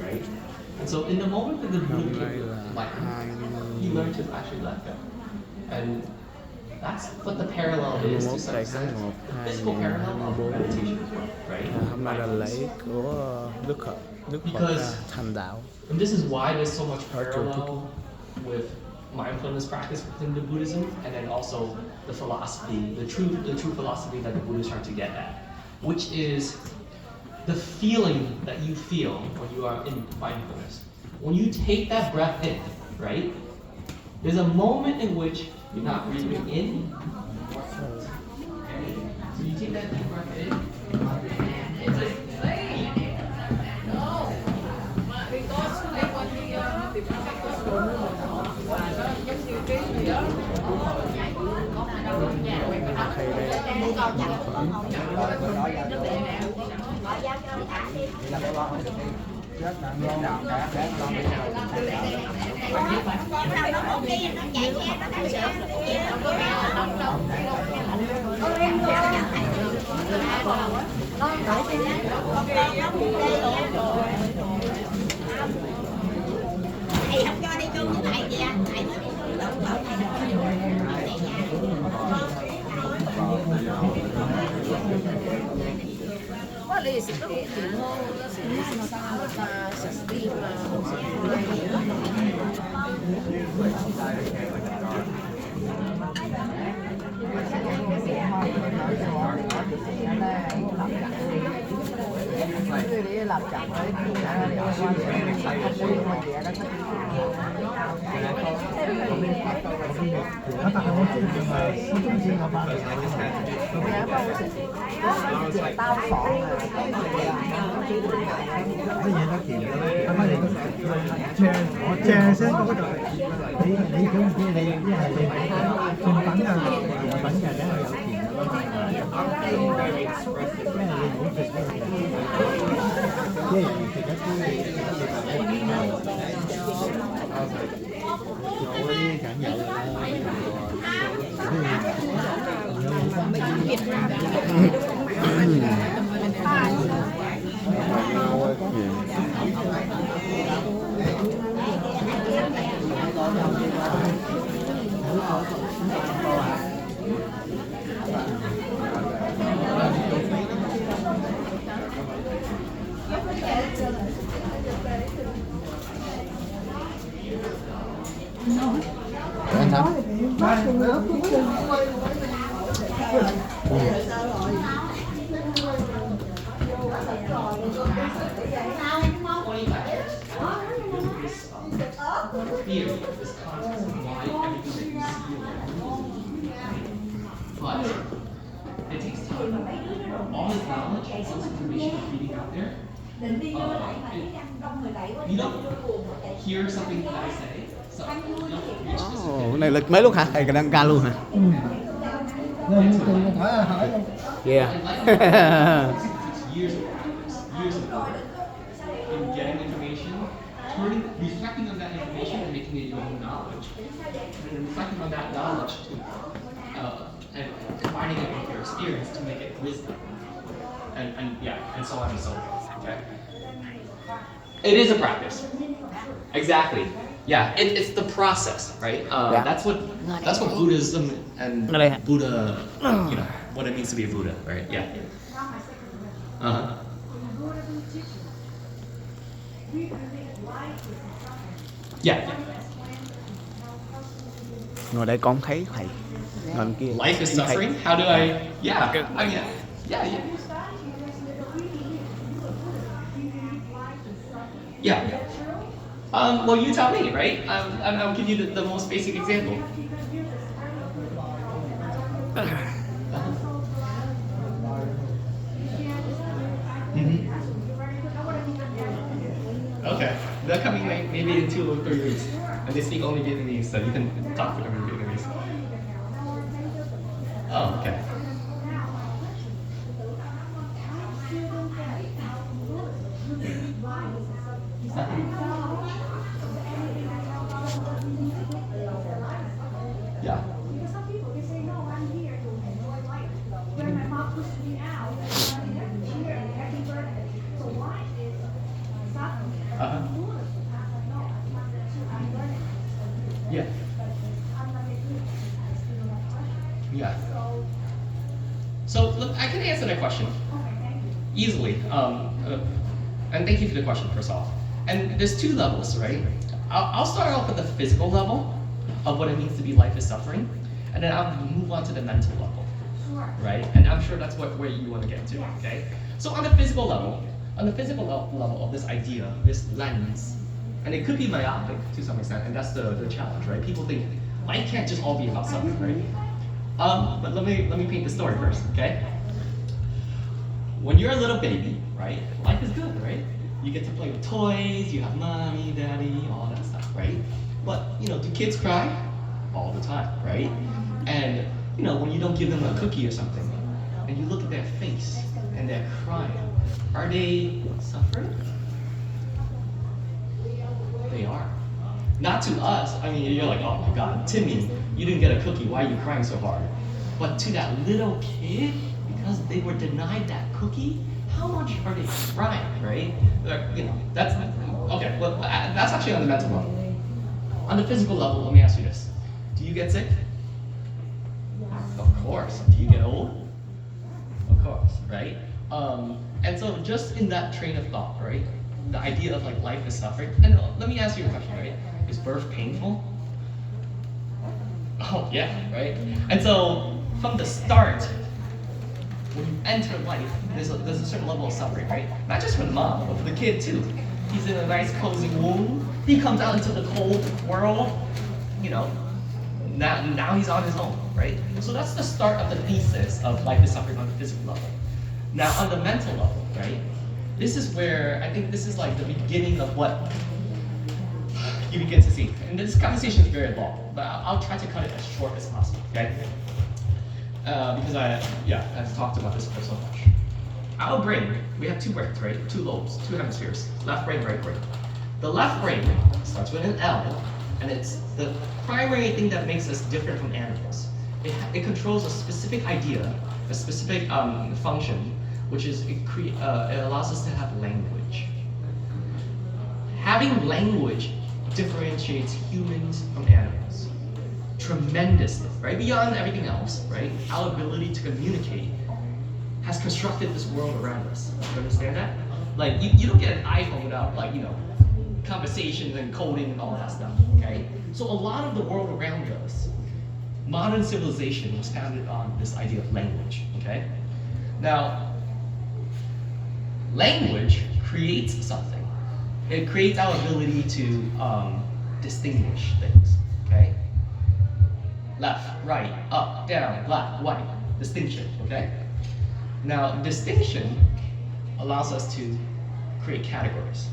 right? And so in the moment that the Buddha came to light, he learned to actually let go. And that's what the parallel is to some extent. The physical parallel of meditation as well, right? Hôm nay là lễ của Đức Phật thành đạo. And this is why there's so much parallel with mindfulness practice within the Buddhism, and then also the philosophy, the true philosophy that the Buddha is trying to get at, which is the feeling that you feel when you are in mindfulness. When you take that breath in, right? There's a moment in which you're not breathing in. So you take that deep breath in. It's like, thầy không cho đi chung với thầy kìa, thầy nói đi đụng vào thầy Quali seperti sistema làm chậm đấy tao sọ cái gì nó kìm anh nói thì có che sẽ có cái đời đi cũng như này cái này thì trên bắn ra bắn ra để hơi kìm cái này cũng được cái thì cái cảm nhận Việt Nam Anh Thanh. Theory, this context of why everything that you see but it takes time. All this knowledge, all this information is feeding out there. You don't hear something that I say, so you don't reach this. Cái này là mấy lúc hả? Thầy đang ca luôn hả? Yeah. Years of practice, years of work in getting information, reflecting on that information and making it your own knowledge, and reflecting on that knowledge and combining it with your experience to make it wisdom, and so on and so forth. Okay, it is a practice. Exactly. Yeah, it's the process, right? That's what Buddhism and Buddha, what it means to be a Buddha, right? Yeah. Yeah. Ngồi đây con thấy thầy. Ngồi kia. Life is suffering. How do I? Yeah. Yeah. Yeah. Well, you tell me, right? I'll give you the most basic example. Okay, they're coming maybe in 2 or 3 weeks, and they speak only Vietnamese, so you can talk to them in Vietnamese. Oh, okay. Yeah. Uh-huh. Yeah. Yeah. So look, I can answer that question easily. And thank you for the question, first off. And there's two levels, right? I'll start off with the physical level of what it means to be life is suffering, and then I'll move on to the mental level, right? And I'm sure that's where you want to get to, okay? So on the physical level of this idea, this lens, and it could be myopic to some extent, and that's the challenge, right? People think life can't just all be about suffering, right? But let me paint the story first, okay? When you're a little baby, right, life is good, right? You get to play with toys, you have mommy, daddy, all that stuff, right? But, do kids cry? All the time, right? And, when you don't give them a cookie or something, and you look at their face, and they're crying, are they suffering? They are. Not to us, you're like, oh my God, Timmy, you didn't get a cookie, why are you crying so hard? But to that little kid, because they were denied that cookie, how much are they crying, right? That's, okay, well, that's actually on the mental level. On the physical level, let me ask you this. Do you get sick? Of course. Do you get old? Of course, right? And so just in that train of thought, right? The idea of like life is suffering. And let me ask you a question, right? Is birth painful? Oh yeah, right? And so from the start, when you enter life, there's a certain level of suffering, right? Not just for the mom, but for the kid too. He's in a nice cozy womb. He comes out into the cold world, now he's on his own, right? So that's the start of the thesis of life is suffering on the physical level. Now on the mental level, right? This is where, I think this is like the beginning of what you begin to see. And this conversation is very long, but I'll try to cut it as short as possible, okay? Because I've talked about this for so much. Our brain, we have two brains, right? Two lobes, two hemispheres, left brain, right brain. The left brain starts with an L, and it's the primary thing that makes us different from animals. It controls a specific idea, a specific function, which is it allows us to have language. Having language differentiates humans from animals tremendously, right? Beyond everything else, right? Our ability to communicate has constructed this world around us. You understand that? Like, you don't get an iPhone without, conversations and coding and all that stuff, okay? So a lot of the world around us, modern civilization was founded on this idea of language, okay? Now, language creates something. It creates our ability to distinguish things, okay? Left, right, up, down, black, white, distinction, okay? Now, distinction allows us to create categories.